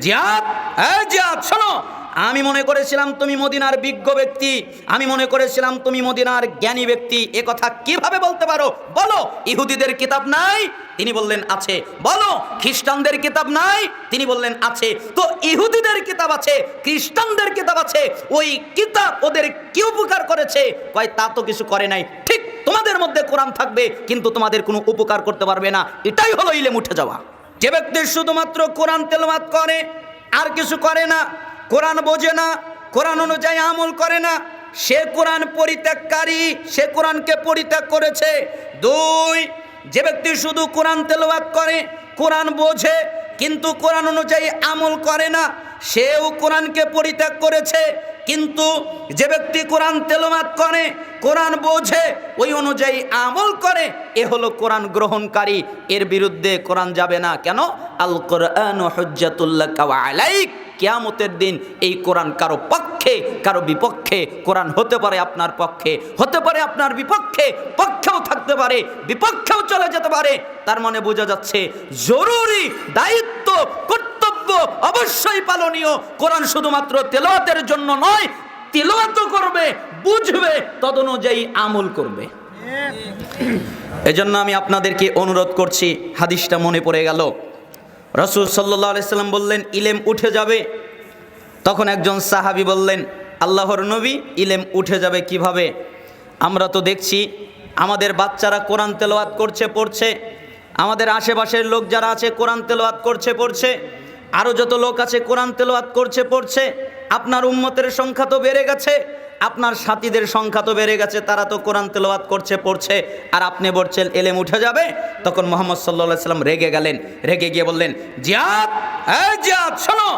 জিয়াদ, এই জিয়াদ শোনো, আমি মনে করেছিলাম তুমি মদিনার বিজ্ঞ ব্যক্তি, আমি মনে করেছিলাম তুমি মদিনার জ্ঞানী ব্যক্তি, এ কথা কিভাবে বলতে পারো? বলো, ইহুদিদের কিতাব নাই? তিনি বললেন আছে। বলো, খ্রিস্টানদের কিতাব নাই? তিনি বললেন আছে। তো ইহুদিদের কিতাব আছে, খ্রিস্টানদের কিতাব আছে, ওই কিতাব ওদের কি উপকার করেছে? কয় তা তো কিছু করে নাই। ঠিক তোমাদের মধ্যে কোরআন থাকবে কিন্তু তোমাদের কোনো উপকার করতে পারবে না। এটাই হলো ইলম উঠে যাওয়া। যে ব্যক্তি শুধুমাত্র কোরআন তেলাওয়াত করে আর কিছু করে না, কোরআন বোঝে না, কোরআন অনুযায়ী আমল করে না, সে কোরআন পরিত্যাগকারী, সে কোরআনকে পরিত্যাগ করেছে। দুই, যে ব্যক্তি শুধু কোরআন তেলাওয়াত করে, কোরআন বোঝে কিন্তু কোরআন অনুযায়ী আমল করে না, সেও কোরআনকে পরিত্যাগ করেছে। কিন্তু যে ব্যক্তি কোরআন তেলাওয়াত করে, কোরআন বোঝে, ওই অনুযায়ী আমল করে, এ হলো কোরআন গ্রহণকারী। এর বিরুদ্ধে কোরআন যাবে না। কেন? আল কোরআনু হুজ্জাতুল লাকা ওয়া আলাইক। কিয়ামতের দিন এই কোরআন কারো পক্ষে কারো বিপক্ষে, কোরআন হতে পারে আপনার পক্ষে, হতে পারে আপনার বিপক্ষে, পক্ষেও থাকতে পারে, বিপক্ষেও চলে যেতে পারে। তার মানে বোঝা যাচ্ছে জরুরি দায়িত্ব, কর্তব্য অবশ্যই পালনীয়। কোরআন শুধুমাত্র তেলাওয়াতের জন্য নয়, তেলাওয়াতও করবে, বুঝবে, তদনুযায়ী আমল করবে। এজন্য আমি আপনাদেরকে অনুরোধ করছি, হাদিসটা মনে পড়ে গেল, রাসূল সাল্লাল্লাহু আলাইহি সাল্লাম বললেন ইলম উঠে যাবে। তখন একজন সাহাবী বললেন, আল্লাহর নবী, ইলম উঠে যাবে কিভাবে? আমরা তো দেখছি আমাদের বাচ্চারা কোরআন তেলাওয়াত করছে, পড়ছে, আমাদের আশেপাশের লোক যারা আছে কোরআন তেলাওয়াত করছে, পড়ছে, আরও যত লোক আছে কোরআন তেলাওয়াত করছে, পড়ছে। আপনার উম্মতের সংখ্যা তো বেড়ে গেছে, আপনার সাথীদের সংখ্যা তো বেড়ে গেছে, তারা তো কোরআন তেলাওয়াত করছে, পড়ছে, আর আপনি বলছেন ইলম উঠে যাবে। তখন মুহাম্মদ সাল্লাল্লাহু আলাইহি সাল্লাম রেগে গেলেন, রেগে গিয়ে বললেন, জিয়াদ, এই জিয়াদ শোনো,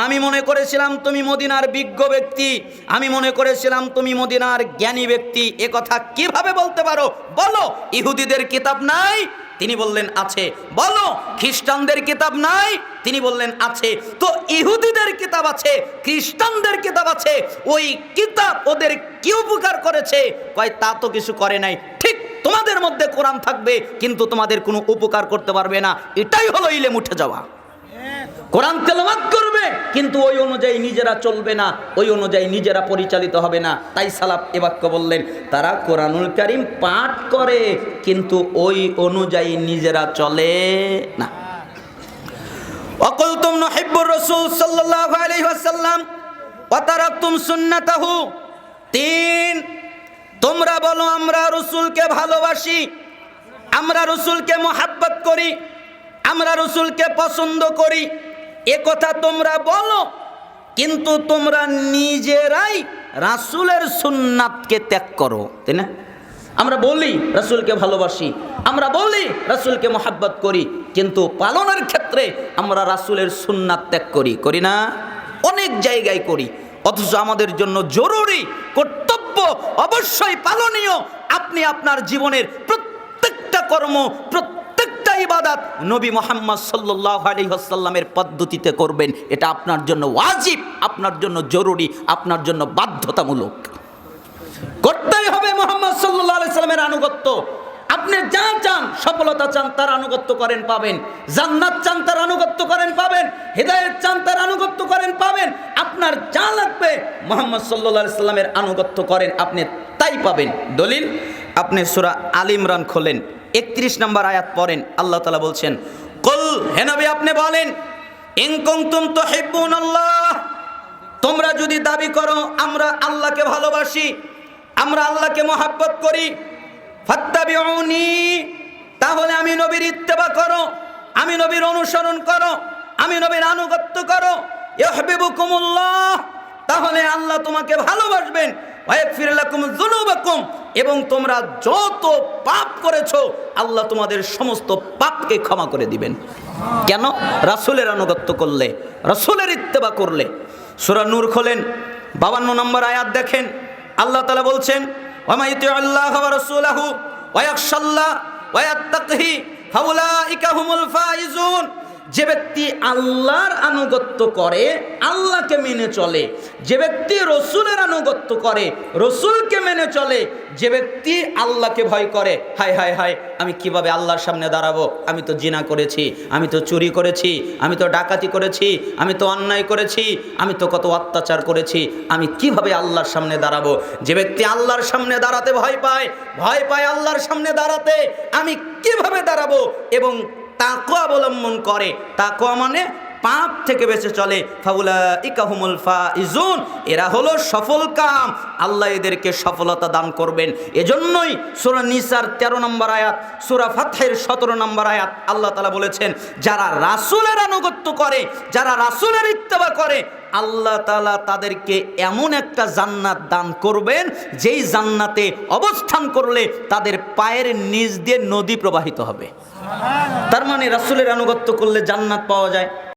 আমি মনে করেছিলাম তুমি মদিনার বিজ্ঞ ব্যক্তি, আমি মনে করেছিলাম তুমি মদিনার জ্ঞানী ব্যক্তি, এ কথা কিভাবে বলতে পারো? বলো, ইহুদিদের কিতাব নাই? তিনি বললেন আছে। বলো, খ্রিস্টানদের কিতাব নাই? তিনি বললেন আছে। তো ইহুদিদের কিতাব আছে, খ্রিস্টানদের কিতাব আছে, ওই কিতাব ওদের কি উপকার করেছে? কয় তা তো কিছু করে নাই। ঠিক তোমাদের মধ্যে কোরআন থাকবে কিন্তু তোমাদের কোনো উপকার করতে পারবে না। এটাই হলো ইলম উঠে যাওয়া। কোরআন তেলাওয়াত করবে কিন্তু ওই অনুযায়ী নিজেরা চলবে না, ওই অনুযায়ী নিজেরা পরিচালিত হবে না। তাই সালাফ এ বাক্য বললেন, তারা কোরআনুল কারীম পাঠ করে কিন্তু ওই অনুযায়ী নিজেরা চলে না। ওয়াকুলতুম নুহিব্বুর রাসূল সাল্লাল্লাহু আলাইহি ওয়াসাল্লাম ওয়া তারাকতুম সুন্নাতাহু। ৩, তোমরা বলো আমরা রাসূলকে ভালোবাসি, আমরা রাসূলকে মহব্বত করি, আমরা রাসূলকে পছন্দ করি, এ কথা তোমরা বলো কিন্তু তোমরা নিজেরাই রাসূলের সুন্নাতকে ত্যাগ করো, তাই না? আমরা বলি রাসূলকে ভালোবাসি, আমরা বলি রাসূলকে মহব্বত করি, কিন্তু পালনের ক্ষেত্রে আমরা রাসূলের সুন্নাত ত্যাগ করি, করি না? অনেক জায়গায় করি। অথচ আমাদের জন্য জরুরি, কর্তব্য, অবশ্যই পালনীয়। আপনি আপনার জীবনের প্রত্যেকটা কর্ম, প্রত্যেকটা ইবাদত নবী মুহাম্মদ সাল্লাল্লাহু আলাইহি ওয়াসাল্লামের পদ্ধতিতে করবেন। এটা আপনার জন্য ওয়াজিব, আপনার জন্য জরুরি, আপনার জন্য বাধ্যতামূলক। করতেই হবে মুহাম্মদ সাল্লাল্লাহু আলাইহি ওয়াসাল্লামের আনুগত্য। আপনি যা চান, সফলতা চান, তার আনুগত্য করেন, পাবেন। জান্নাত চান, তার আনুগত্য করেন, পাবেন। হিদায়াত চান, তার আনুগত্য করেন, পাবেন। আপনার যা লাগবে মুহাম্মদ সাল্লাল্লাহু আলাইহি ওয়াসাল্লামের আনুগত্য করেন, আপনি তাই পাবেন। দলিল, আপনি সূরা আল ইমরান খোলেন, 31 নম্বর আয়াত পড়েন। আল্লাহ তাআলা বলছেন, কুল, হে নবী আপনি বলেন, ইন কুনতুম তুহিব্বুনাল্লাহ, তোমরা যদি দাবি করো আমরা আল্লাহকে ভালোবাসি, আমরা আল্লাহকে মহব্বত করি, ফাত্তাবিউনি, তাহলে আমি নবীর ইত্তেবা করো, আমি নবীর অনুসরণ করো, আমি নবীর আনুগত্য করো। ইউহিব্বুকুমুল্লাহ, তাহলে আল্লাহ তোমাকে ভালোবাসবেন। ওয়াগফির লাকুম যুনুবাকুম, এবং তোমরা যত পাপ করেছো আল্লাহ তোমাদের সমস্ত পাপকে ক্ষমা করে দিবেন। কেন? রাসূলের আনুগত্য করলে, রাসূলের ইত্তেবা করলে। সূরা নূর খোলেন, 52 নম্বর আয়াত দেখেন। আল্লাহ তাআলা বলছেন, ওয়া মা ইউতিউল্লাহ ওয়া রাসূলাহু ওয়া ইয়াখশাল্লাহ ওয়া ইয়াত্তাকি ফাউলাইকা হুমুল ফাইজুন। যে ব্যক্তি আল্লাহর আনুগত্য করে, আল্লাহকে মেনে চলে, যে ব্যক্তি রসুলের আনুগত্য করে, রসুলকে মেনে চলে, যে ব্যক্তি আল্লাহকে ভয় করে, হায় হায় হায় আমি কিভাবে আল্লাহর সামনে দাঁড়াবো, আমি তো জিনা করেছি, আমি তো চুরি করেছি, আমি তো ডাকাতি করেছি, আমি তো অন্যায় করেছি, আমি তো কত অত্যাচার করেছি, আমি কিভাবে আল্লাহর সামনে দাঁড়াবো। যে ব্যক্তি আল্লাহর সামনে দাঁড়াতে ভয় পায় আল্লাহর সামনে দাঁড়াতে, আমি কিভাবে দাঁড়াবো, এবং তাকওয়া অবলম্বন করে, তাকওয়া মানে পাপ থেকে বেঁচে চলে, ফাউলাইকা হুমুল ফাইজুন, এরা হলো সফল কাম, আল্লাহ এদেরকে সফলতা দান করবেন। এজন্যই সূরা নিসার 13 নম্বর আয়াত, সূরা ফাতহের 17 নম্বর আয়াত আল্লাহ তাআলা বলেছেন, যারা রাসূলের আনুগত্য করে, যারা রাসূলের ইত্তেবা করে, আল্লাহ তাআলা তাদেরকে এমন একটা জান্নাত দান করবেন, যেই জান্নাতে অবস্থান করলে তাদের পায়ের নিচ দিয়ে নদী প্রবাহিত হবে। তার মানে রাসূলের আনুগত্য করলে জান্নাত পাওয়া যায়।